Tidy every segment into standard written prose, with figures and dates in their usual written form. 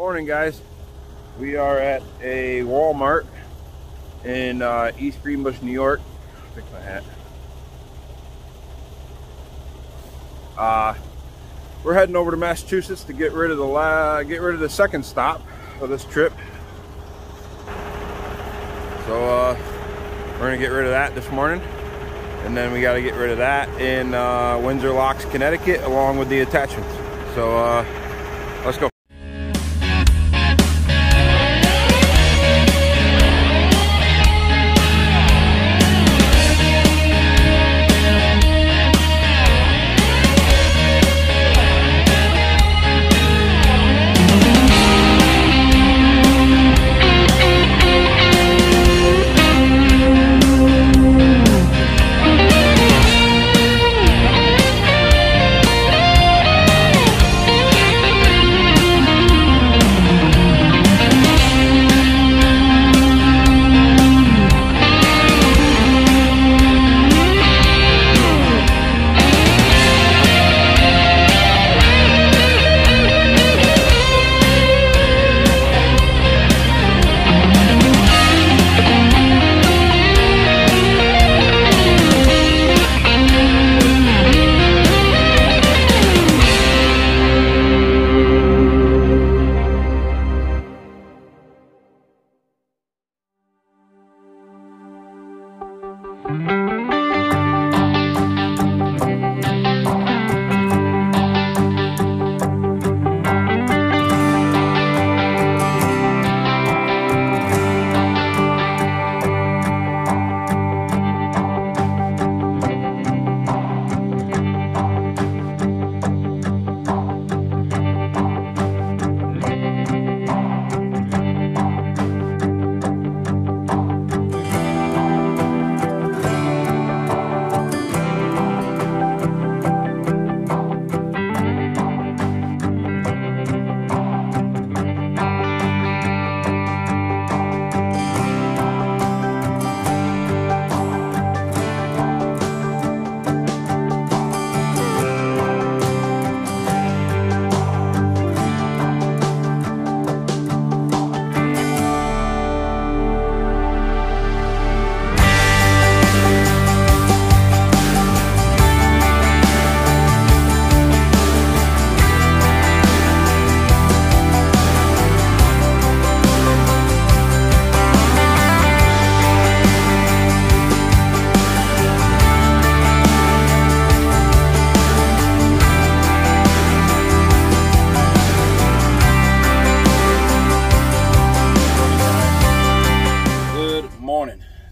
Morning, guys. We are at a Walmart in East Greenbush, New York. Fix my hat. We're heading over to Massachusetts to get rid of the second stop of this trip. So we're gonna get rid of that this morning, and then we got to get rid of that in Windsor Locks, Connecticut, along with the attachments. So let's go.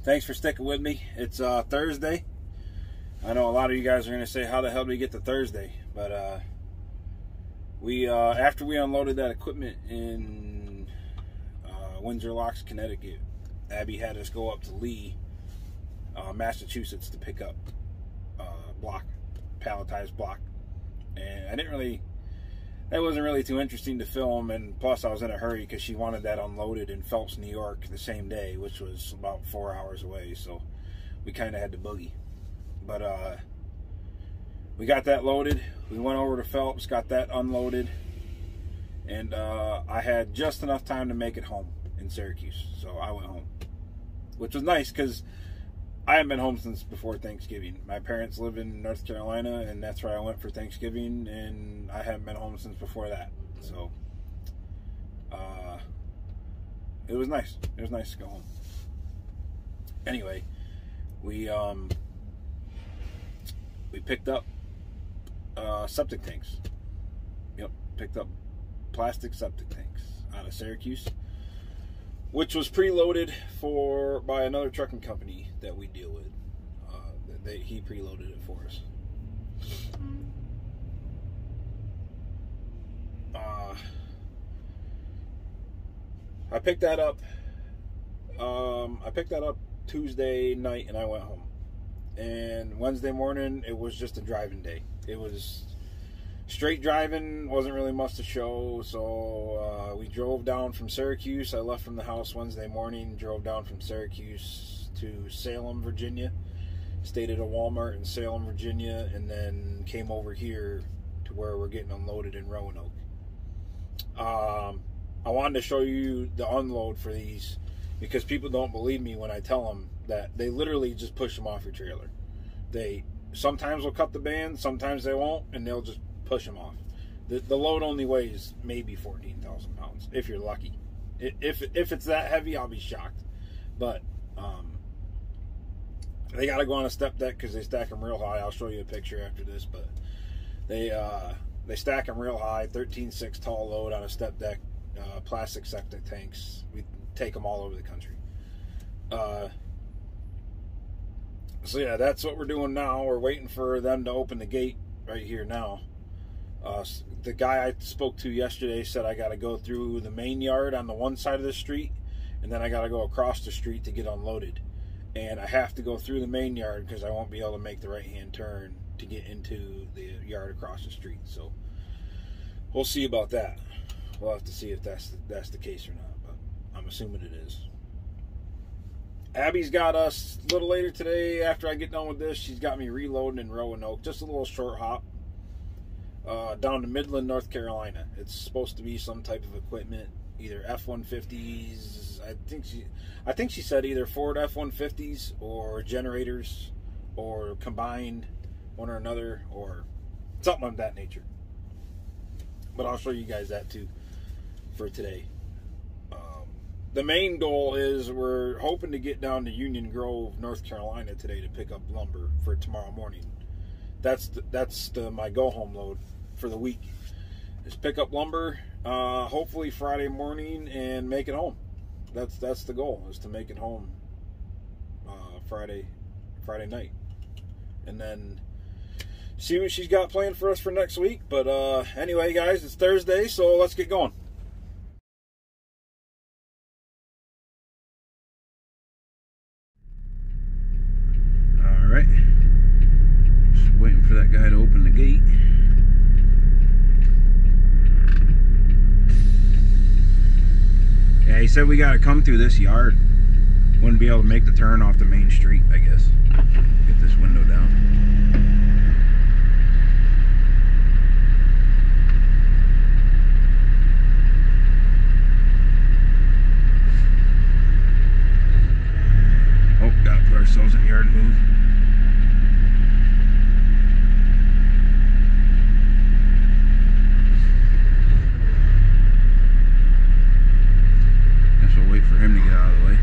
Thanks for sticking with me. It's Thursday. I know a lot of you guys are going to say, how the hell did we get to Thursday? But we after we unloaded that equipment in Windsor Locks, Connecticut, Abby had us go up to Lee, Massachusetts to pick up palletized block. And that wasn't really too interesting to film, and plus I was in a hurry because she wanted that unloaded in Phelps, New York the same day, which was about 4 hours away, so we kind of had to boogie. But we got that loaded, we went over to Phelps, got that unloaded, and I had just enough time to make it home in Syracuse, so I went home, which was nice because I haven't been home since before Thanksgiving. My parents live in North Carolina, and that's where I went for Thanksgiving, and I haven't been home since before that. So it was nice. It was nice to go home. Anyway, we picked up septic tanks. Yep, picked up plastic septic tanks out of Syracuse, which was preloaded by another trucking company that we deal with. He preloaded it for us. I picked that up. Tuesday night, and I went home. And Wednesday morning, it was just a driving day. It was straight driving, wasn't really much to show. So we drove down from Syracuse. I left from the house Wednesday morning, drove down from Syracuse to Salem, Virginia. Stayed at a Walmart in Salem, Virginia, and then came over here to where we're getting unloaded in Roanoke. I wanted to show you the unload for these because people don't believe me when I tell them that they literally just push them off your trailer. They sometimes will cut the band, sometimes they won't, and they'll just push them off. The load only weighs maybe 14,000 pounds if you're lucky. If it's that heavy, I'll be shocked. But they got to go on a step deck because they stack them real high. I'll show you a picture after this, but they stack them real high, 13.6 tall load on a step deck, plastic septic tanks. We take them all over the country. So yeah, that's what we're doing now. We're waiting for them to open the gate right here now. The guy I spoke to yesterday said I got to go through the main yard on the one side of the street, and then I got to go across the street to get unloaded. And I have to go through the main yard because I won't be able to make the right-hand turn to get into the yard across the street. So we'll see about that. We'll have to see if that's the case or not, but I'm assuming it is. Abby's got us a little later today. After I get done with this, she's got me reloading in Roanoke. Just a little short hop down to Midland, North Carolina. It's supposed to be some type of equipment, either F-150s. I think she said either Ford F-150s or generators, or combined one or another, or something of that nature. But I'll show you guys that too for today. The main goal is we're hoping to get down to Union Grove, North Carolina today to pick up lumber for tomorrow morning. That's my go home load for the week. Is pick up lumber, hopefully Friday morning, and make it home. That's the goal, is to make it home Friday night, and then see what she's got planned for us for next week. But anyway, guys, it's Thursday, so let's get going. Alright, just waiting for that guy to open the gate. Yeah, he said we gotta come through this yard. Wouldn't be able to make the turn off the main street, I guess. Get this window down. Oh, gotta put ourselves in the yard and move. Guess we'll wait for him to get out of the way.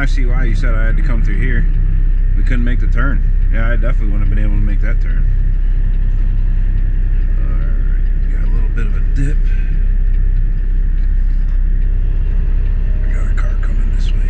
I see why you said I had to come through here. We couldn't make the turn. Yeah, I definitely wouldn't have been able to make that turn. Alright, got a little bit of a dip. I got a car coming this way.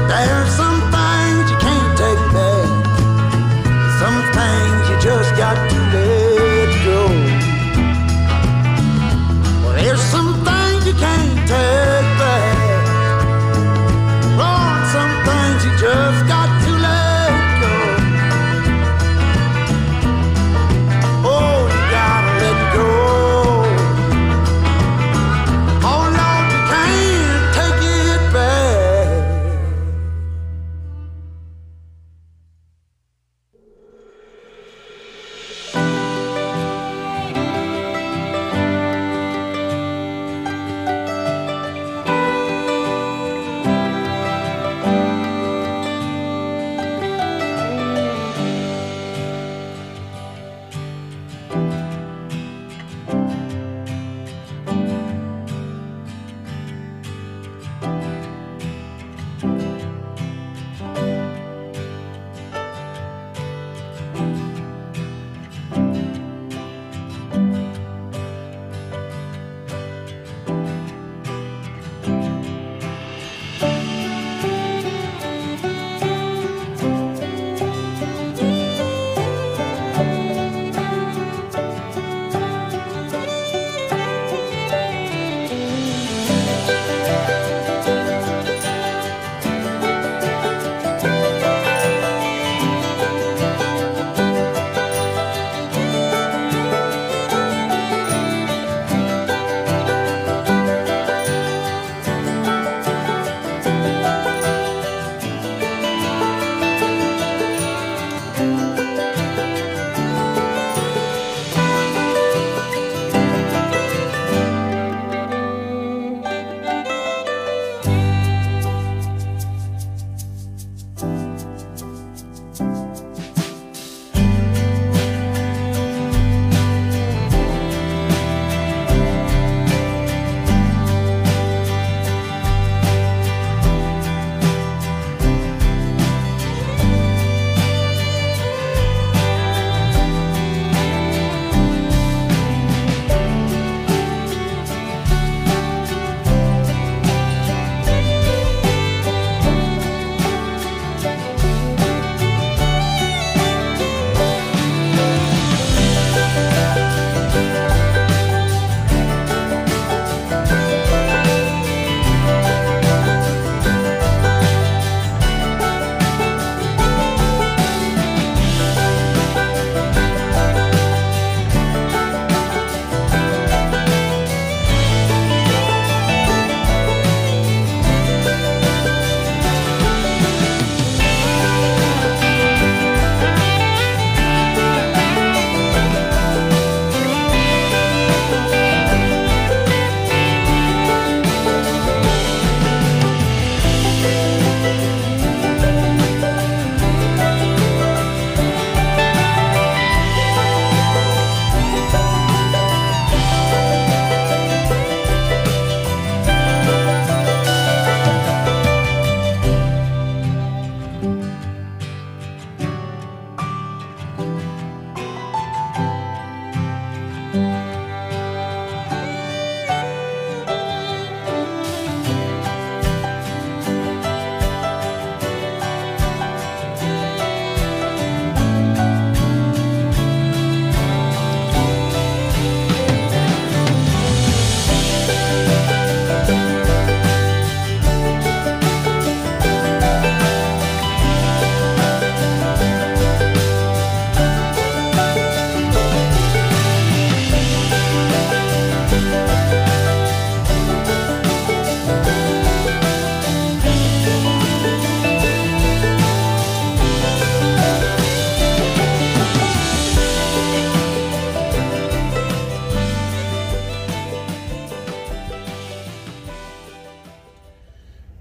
There's some things you just got to let go. Oh, you gotta let go. Oh Lord, you can't take it back.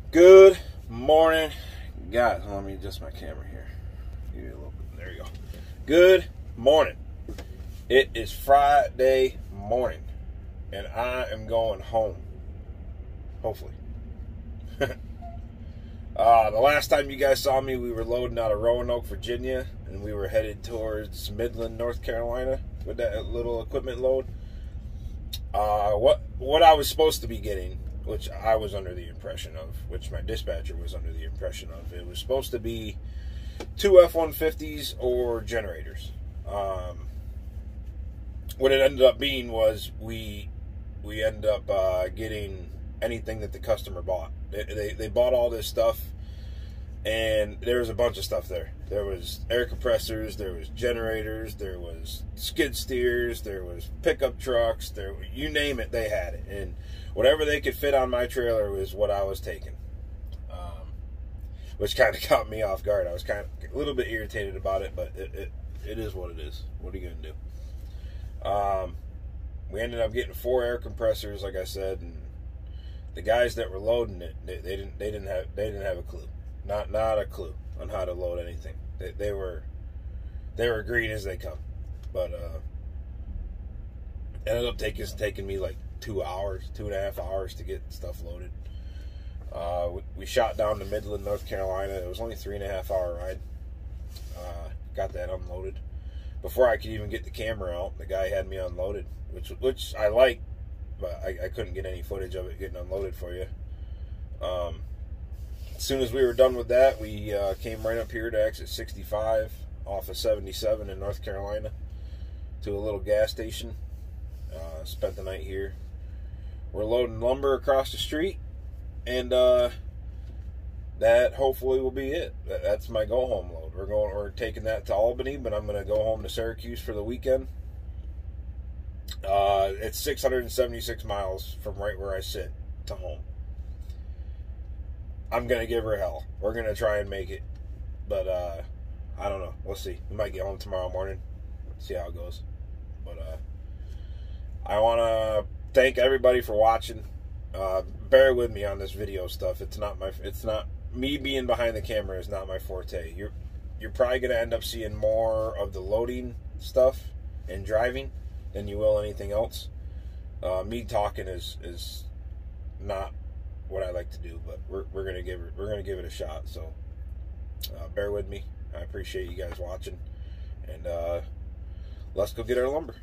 Good morning, guys. Let me adjust my camera here. Give you a little bit. There you go. Good morning. It is Friday morning, and I am going home. Hopefully. The last time you guys saw me, we were loading out of Roanoke, Virginia, and we were headed towards Midland, North Carolina with that little equipment load. What I was supposed to be getting, which I was under the impression of, which my dispatcher was under the impression of, it was supposed to be 2 F-150s or generators. What it ended up being was we ended up getting anything that the customer bought. They bought all this stuff, And there was a bunch of stuff there. There was air compressors, there was generators, there was skid steers, there was pickup trucks, you name it, they had it. And whatever they could fit on my trailer was what I was taking. Which kind of caught me off guard. I was kind of a little bit irritated about it, but it is what it is. What are you going to do? We ended up getting 4 air compressors, like I said, and the guys that were loading it, they didn't have a clue. Not a clue on how to load anything. They were green as they come. But ended up taking me like 2.5 hours to get stuff loaded. We shot down to Midland, North Carolina. It was only a 3.5 hour ride. Got that unloaded. Before I could even get the camera out, the guy had me unloaded, which I liked, but I couldn't get any footage of it getting unloaded for you. As soon as we were done with that, we came right up here to exit 65 off of 77 in North Carolina to a little gas station. Spent the night here. We're loading lumber across the street, and that hopefully will be it. That's my go home load. We're taking that to Albany, but I'm going to go home to Syracuse for the weekend. It's 676 miles from right where I sit to home. I'm going to give her hell. We're going to try and make it. But, I don't know. We'll see. We might get home tomorrow morning. See how it goes. But, I want to thank everybody for watching. Bear with me on this video stuff. It's not me being behind the camera is not my forte. You're probably going to end up seeing more of the loading stuff and driving than you will anything else. Me talking is not what I like to do, but we're gonna give it a shot. So bear with me. I appreciate you guys watching, and let's go get our lumber.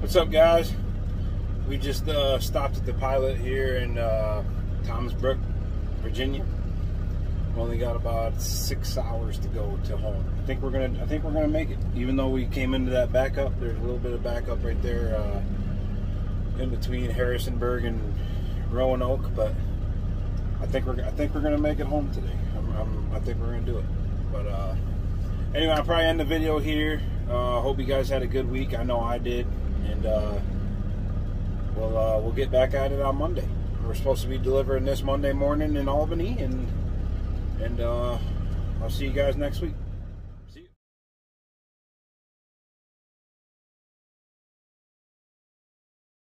What's up, guys? We just stopped at the Pilot here in Thomas Brook, Virginia. We only got about 6 hours to go to home. I think we're gonna make it. Even though we came into that backup, there's a little bit of backup right there in between Harrisonburg and Roanoke, but I think we're gonna make it home today. I think we're gonna do it. But anyway, I'll probably end the video here. Hope you guys had a good week. I know I did, and we'll get back at it on Monday. We're supposed to be delivering this Monday morning in Albany, and I'll see you guys next week.